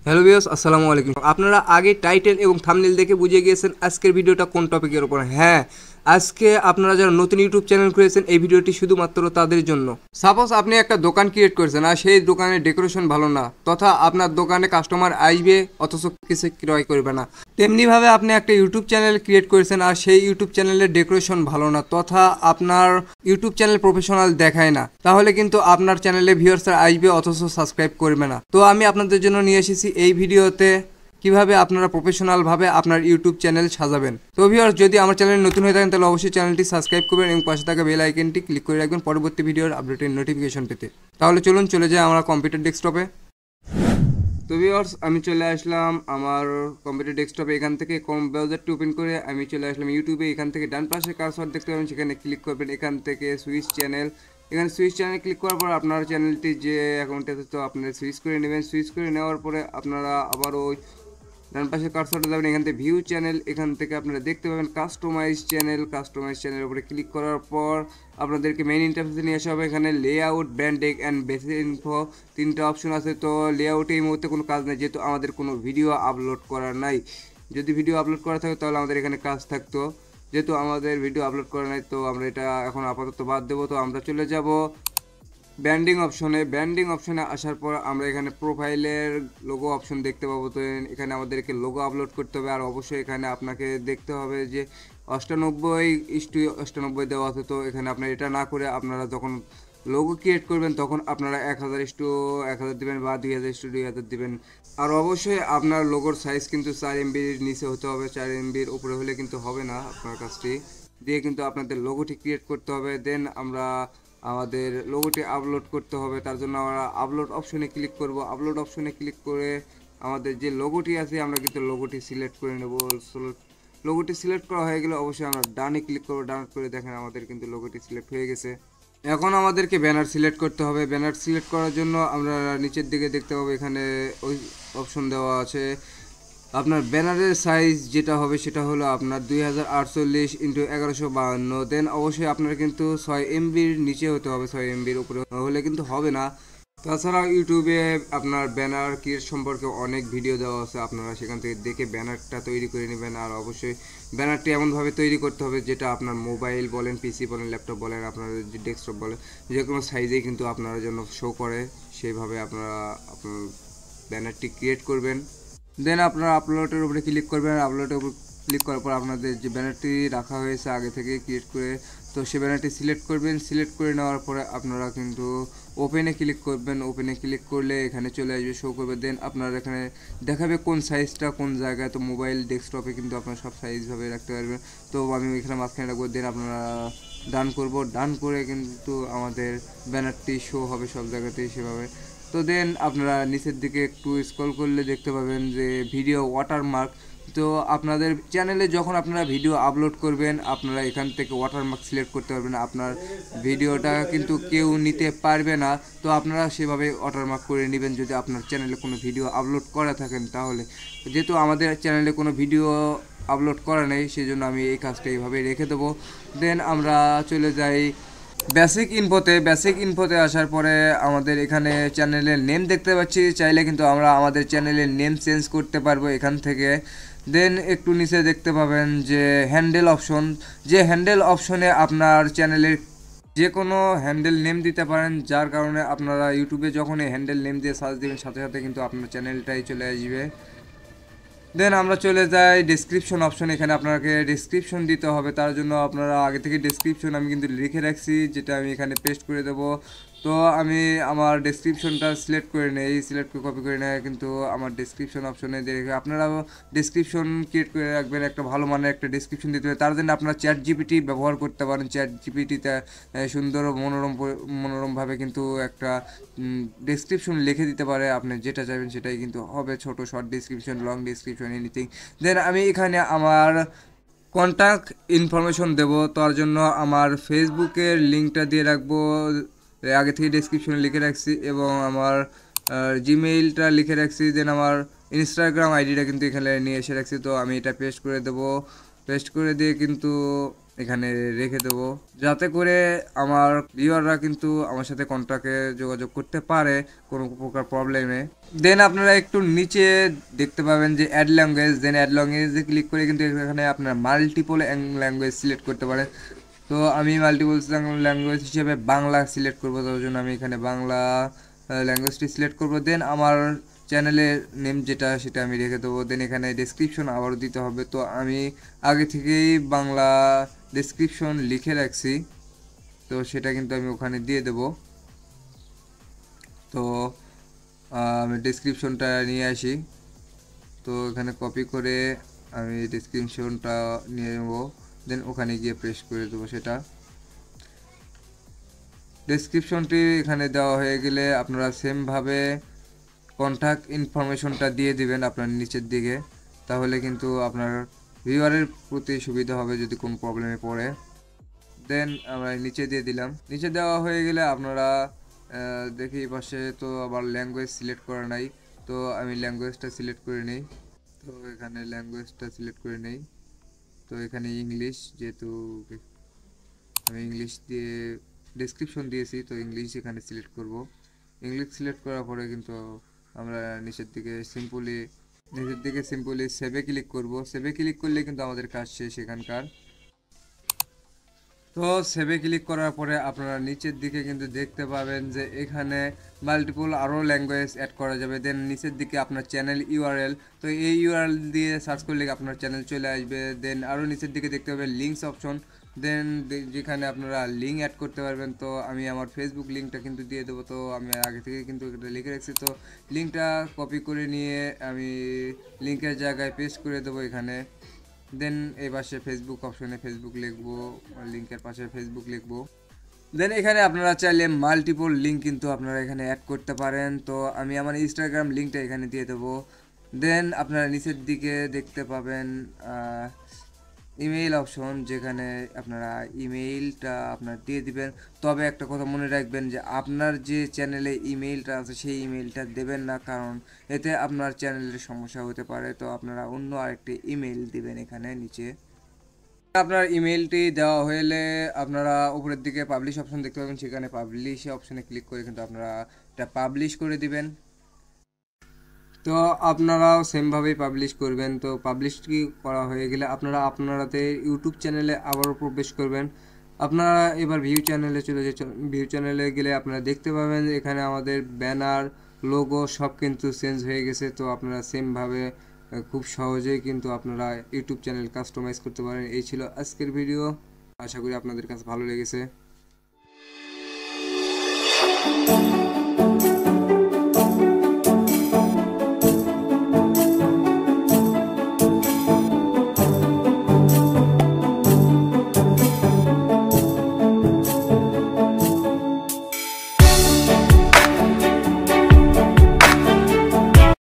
Hello viewers, আসসালামু আলাইকুম। আপনারা আগে টাইটেল এবং থাম্বনেল দেখে বুঝে গিয়েছেন আজকের ভিডিওটা কোন টপিকের উপর। হ্যাঁ, আজকে আপনারা যারা নতুন ইউটিউব চ্যানেল খুলেছেন এই ভিডিওটি শুধুমাত্র তাদের জন্য। সাপোজ আপনি একটা দোকান ক্রিয়েট করেছেন আর সেই দোকানের ডেকোরেশন ভালো না, তথা আপনার দোকানে কাস্টমার আসবে অথচ কিছু ক্রয় করবে না। তেমনিভাবে আপনি একটা ইউটিউব চ্যানেল ক্রিয়েট করেছেন আর সেই ইউটিউব চ্যানেলের ডেকোরেশন ভালো না, তথা আপনার ইউটিউব চ্যানেল প্রফেশনাল দেখায় না, তাহলে কিন্তু আপনার চ্যানেলে ভিউয়ার্সরা আসবে অথচ সাবস্ক্রাইব করবে না। তো আমি আপনাদের জন্য নিয়ে এসেছি এই ভিডিওতে কিভাবে আপনারা প্রফেশনাল ভাবে আপনার ইউটিউব চ্যানেল সাজাবেন। তো ভিউয়ার্স, যদি আমার চ্যানেলে নতুন হয়ে থাকেন তাহলে অবশ্যই চ্যানেলটি সাবস্ক্রাইব করবেন এবং পাশে থাকা বেল আইকনটি ক্লিক করে রাখবেন পরবর্তী ভিডিওর আপডেটের নোটিফিকেশন পেতে। তাহলে চলুন চলে যাই আমরা কম্পিউটার ডেস্কটপে। তো ভিউয়ার্স, আমি চলে আসলাম আমার কম্পিউটার ডেস্কটপে। এখান থেকে কম ব্রাউজারটি ওপেন করে আমি চলে আসলাম ইউটিউবে। এখান থেকে ডান পাশে কার্সর দেখতে পাবেন, সেখানে ক্লিক করবেন। এখান থেকে সুইচ চ্যানেল, এখানে সুইচ চ্যানেল ক্লিক করার পর আপনার চ্যানেলটি যে অ্যাকাউন্টে আছে তো আপনারা সুইচ করে নেবেন। সুইচ করে নেওয়ার পরে আপনারা আবার ওই ডান পাশে কার্সরটা যাবেন, এখান থেকে ভিউ চ্যানেল, এখান থেকে আপনারা দেখতে পাবেন কাস্টমাইজ চ্যানেল। কাস্টমাইজ চ্যানেলের উপরে ক্লিক করার পর আপনাদেরকে মেইন ইন্টারফেসে নিয়ে আসা হবে। এখানে layout, branding and basic info তিনটা অপশন আছে। তো লেআউটে এই মুহূর্তে কোনো কাজ নেই, যেহেতু আমাদের কোনো ভিডিও আপলোড করা নাই। যদি ভিডিও আপলোড করা থাকে তাহলে আমাদের এখানে কাজ থাকতো, যেহেতু আমাদের ভিডিও আপলোড করা নাই তো আমরা এটা এখন আপাতত বাদ দেবো। তো আমরা চলে যাব ব্র্যান্ডিং অপশনে। ব্র্যান্ডিং অপশনে আসার পর আমরা এখানে প্রোফাইলের লোগো অপশন দেখতে পাবো। তো এখানে আমাদেরকে লোগো আপলোড করতে হবে, আর অবশ্যই এখানে আপনাকে দেখতে হবে যে 98:98 দেওয়া আছে। তো এখানে আপনার এটা না করে আপনারা যখন লোগো ক্রিয়েট করবেন তখন আপনারা 1000:1000 দেবেন বা 2000:2000 দেবেন। আর অবশ্যই আপনার লোগোর সাইজ কিন্তু 4 MBর নিচে হতে হবে, 4 MBর উপরে হলে কিন্তু হবে না। আপনার কাজটি দিয়ে কিন্তু আপনাদের লোগোটি ক্রিয়েট করতে হবে। দেন আমরা আমাদের লোগোটি আপলোড করতে হবে। তার জন্য আমরা আপলোড অপশনে ক্লিক করব। আপলোড অপশনে ক্লিক করে আমাদের যে লোগোটি আছে আমরা কিন্তু লোগোটি সিলেক্ট করে নেব। লোগোটি সিলেক্ট করা হয়ে গেলে অবশ্যই আমরা ডানে ক্লিক করব। ডান করে দেখেন আমাদের কিন্তু লোগোটি সিলেক্ট হয়ে গেছে। এখন আমাদেরকে ব্যানার সিলেক্ট করতে হবে। ব্যানার সিলেক্ট করার জন্য আমরা নিচের দিকে দেখতে পাবো এখানে ওই অপশন দেওয়া আছে। আপনার ব্যানারের সাইজ যেটা হবে সেটা হলো আপনার 2048x1152। দেন অবশ্যই আপনার কিন্তু 6 MBর নিচে হতে হবে, 6 MBর উপরে হলে কিন্তু হবে না। তাছাড়া ইউটিউবে আপনার ব্যানার ক্রিয়েট সম্পর্কে অনেক ভিডিও দেওয়া আছে, আপনারা সেখান থেকে দেখে ব্যানারটা তৈরি করে নেবেন। আর অবশ্যই ব্যানারটি এমনভাবে তৈরি করতে হবে যেটা আপনার মোবাইল বলেন, পিসি বলেন, ল্যাপটপ বলেন, আপনার যে ডেস্কটপ বলেন, যে কোনো সাইজেই কিন্তু আপনার জন্য শো করে, সেইভাবে আপনারা আপনার ব্যানারটি ক্রিয়েট করবেন। দেন আপনারা আপলোডের উপরে ক্লিক করবেন। আপলোডের উপর ক্লিক করার পর আপনাদের যে ব্যানারটি রাখা হয়েছে আগে থেকে ক্রিয়েট করে, তো সেই ব্যানারটি সিলেক্ট করবেন। সিলেক্ট করে নেওয়ার পরে আপনারা কিন্তু ওপেনে ক্লিক করবেন। ওপেনে ক্লিক করলে এখানে চলে আসবে, শো করবে। দেন আপনারা এখানে দেখাবে কোন সাইজটা কোন জায়গায়। তো মোবাইল, ডেস্কটপে কিন্তু আপনারা সব সাইজভাবে রাখতে পারবেন। তো আমি এখানে মাঝখানে রাখবো। দেন আপনারা ডান করব। ডান করে কিন্তু আমাদের ব্যানারটি শো হবে সব জায়গাতেই সেভাবে। তো দেন আপনারা নিচের দিকে একটু স্ক্রল করলে দেখতে পাবেন যে ভিডিও ওয়াটারমার্ক। তো আপনাদের চ্যানেলে যখন আপনারা ভিডিও আপলোড করবেন আপনারা এখান থেকে ওয়াটারমার্ক সিলেক্ট করতে পারবেন। আপনার ভিডিওটা কিন্তু কেউ নিতে পারবে না, তো আপনারা সেভাবে ওয়াটারমার্ক করে নেবেন যদি আপনার চ্যানেলে কোনো ভিডিও আপলোড করা থাকেন। তাহলে যেহেতু আমাদের চ্যানেলে কোনো ভিডিও আপলোড করা নেই সেই জন্য আমি এই কাজটা এইভাবে রেখে দেবো। দেন আমরা চলে যাই বেসিক ইনফোতে। বেসিক ইনফোতে আসার পরে আমাদের এখানে চ্যানেলের নেম দেখতে পাচ্ছি, চাইলে কিন্তু আমরা আমাদের চ্যানেলের নেম চেঞ্জ করতে পারবো এখান থেকে। দেন একটু নিচে দেখতে পাবেন যে হ্যান্ডেল অপশন, যে হ্যান্ডেল অপশনে আপনার চ্যানেলের যে কোনো হ্যান্ডেল নেম দিতে পারেন, যার কারণে আপনারা ইউটিউবে যখন এই হ্যান্ডেল নেম দিয়ে সার্চ দেবেন সাথে সাথে কিন্তু আপনার চ্যানেলটাই চলে আসবে। দেন আমরা চলে যাই ডেসক্রিপশন অপশন। এখানে আপনাকে ডেসক্রিপশন দিতে হবে, তার জন্য আপনারা আগে থেকে ডেসক্রিপশন আমি কিন্তু লিখে রাখছি, যেটা আমি এখানে পেস্ট করে দেবো। তো আমি আমার ডেসক্রিপশনটা সিলেক্ট করে নেই, সিলেক্ট করে কপি করে নেয় কিন্তু আমার ডেসক্রিপশন অপশনে দেখে আপনারাও ডেসক্রিপশন ক্রিয়েট করে রাখবেন। একটা ভালো মানের একটা ডেসক্রিপশন দিতে হবে, তার জন্য আপনারা চ্যাট জিপিটি ব্যবহার করতে পারেন। চ্যাট জিপিটিতে সুন্দর ও মনোরমভাবে কিন্তু একটা ডেসক্রিপশন লিখে দিতে পারে। আপনি যেটা চাইবেন সেটাই কিন্তু হবে, ছোট short description, long description, anything. Then আমি এখানে আমার কন্ট্যাক্ট ইনফরমেশন দেব, তার জন্য আমার ফেসবুকের লিঙ্কটা দিয়ে রাখবো, আগে থেকে ডেসক্রিপশনে লিখে রাখছি, এবং আমার জিমেইলটা লিখে রাখছি। দেন আমার ইনস্টাগ্রাম আইডিটা কিন্তু এখানে নিয়ে এসে রাখছি। তো আমি এটা পেস্ট করে দেবো। পেস্ট করে দিয়ে কিন্তু এখানে রেখে দেবো, যাতে করে আমার ভিউয়াররা কিন্তু আমার সাথে কন্ট্যাক্টে যোগাযোগ করতে পারে কোনো প্রকার প্রবলেমে। দেন আপনারা একটু নিচে দেখতে পাবেন যে অ্যাড ল্যাঙ্গুয়েজ, দেন অ্যাড ল্যাঙ্গুয়েজে ক্লিক করে কিন্তু এখানে আপনার মাল্টিপল ল্যাঙ্গুয়েজ সিলেক্ট করতে পারেন। তো আমি মাল্টিপল ল্যাঙ্গুয়েজ হিসেবে বাংলা সিলেক্ট করবো, তার জন্য আমি এখানে বাংলা ল্যাঙ্গুয়েজটি সিলেক্ট করবো। দেন আমার চ্যানেলের নেম যেটা সেটা আমি রেখে দেবো। দেন এখানে ডেসক্রিপশন আবারও দিতে হবে, তো আমি আগে থেকেই বাংলা ডেসক্রিপশন লিখে রাখছি, তো সেটা কিন্তু আমি ওখানে দিয়ে দেব। তো আমি ডেসক্রিপশনটা নিয়ে আসি, তো এখানে কপি করে আমি ডেসক্রিপশনটা নিয়ে নেব, দেন ওখানে গিয়ে পেস্ট করে দেবো সেটা। ডেসক্রিপশনটি এখানে দেওয়া হয়ে গেলে আপনারা সেমভাবে কন্ট্যাক্ট ইনফরমেশনটা দিয়ে দিবেন আপনার নিচের দিকে, তাহলে কিন্তু আপনার ভিউয়ারের প্রতি সুবিধা হবে যদি কোনো প্রবলেমে পড়ে। দেন আমরা নিচে দিয়ে দিলাম। নিচে দেওয়া হয়ে গেলে আপনারা দেখি পাশে তো আবার ল্যাঙ্গুয়েজ সিলেক্ট করা নাই, তো আমি ল্যাঙ্গুয়েজটা সিলেক্ট করে নিই। তো এখানে ল্যাঙ্গুয়েজটা সিলেক্ট করে নেই, তো এখানে ইংলিশ, যেহেতু আমি ইংলিশ দিয়ে ডেসক্রিপশন দিয়েছি, তো ইংলিশ এখানে সিলেক্ট করব। ইংলিশ সিলেক্ট করার পরে কিন্তু আমরা নিচের দিকে সিম্পলি সেভে ক্লিক করব। সেভে ক্লিক করলে কিন্তু আমাদের কাজ শেষ এখানকার। তো সেভে ক্লিক করার পরে আপনারা নিচের দিকে কিন্তু দেখতে পাবেন যে এখানে মাল্টিপল আরও ল্যাঙ্গুয়েজ অ্যাড করা যাবে। দেন নিচের দিকে আপনার চ্যানেল ইউআরএল, তো এই ইউআরএল দিয়ে সার্চ করলে আপনার চ্যানেল চলে আসবে। দেন আরও নিচের দিকে দেখতে পাবেন লিঙ্কস অপশন, দেন যেখানে আপনারা লিঙ্ক অ্যাড করতে পারবেন। তো আমি আমার ফেসবুক লিঙ্কটা কিন্তু দিয়ে দেবো, তো আমি আগে থেকে কিন্তু এটা লিখে রাখছি, তো লিঙ্কটা কপি করে নিয়ে আমি লিঙ্কের জায়গায় পেস্ট করে দেবো এখানে। দেন এই পাশে ফেসবুক অপশনে ফেসবুক লিখবো, লিঙ্কের পাশে ফেসবুক লিখবো। দেন এখানে আপনারা চাইলে মাল্টিপল লিঙ্ক কিন্তু আপনারা এখানে অ্যাড করতে পারেন, তো আমি আমার ইনস্টাগ্রাম লিঙ্কটা এখানে দিয়ে দেবো। দেন আপনারা নিচের দিকে দেখতে পাবেন ইমেইল অপশন, যেখানে আপনারা ইমেইলটা আপনার দিয়ে দিবেন। তবে একটা কথা মনে রাখবেন যে আপনার যে চ্যানেলে ইমেইলটা আছে সেই ইমেইলটা দেবেন না, কারণ এতে আপনার চ্যানেলের সমস্যা হতে পারে। তো আপনারা অন্য আরেকটি ইমেইল দিবেন এখানে নিচে। আপনার ইমেইলটি দেওয়া হলে আপনারা উপরের দিকে পাবলিশ অপশন দেখতে পাবেন, সেখানে পাবলিশ অপশনে ক্লিক করে কিন্তু আপনারা এটা পাবলিশ করে দিবেন। তো আপনারাও সেমভাবেই পাবলিশ করবেন। তো পাবলিশ কি করা হয়ে গেলে আপনারা আপনাদের ইউটিউব চ্যানেলে আবারও প্রবেশ করবেন। আপনারা এবার ভিউ চ্যানেলে চলে যাচ্ছেন, ভিউ চ্যানেলে গেলে আপনারা দেখতে পাবেন এখানে আমাদের ব্যানার, লোগো সব কিন্তু চেঞ্জ হয়ে গেছে। তো আপনারা সেমভাবে খুব সহজেই কিন্তু আপনারা ইউটিউব চ্যানেল কাস্টমাইজ করতে পারেন। এই ছিল আজকের ভিডিও, আশা করি আপনাদের কাছে ভালো লেগেছে।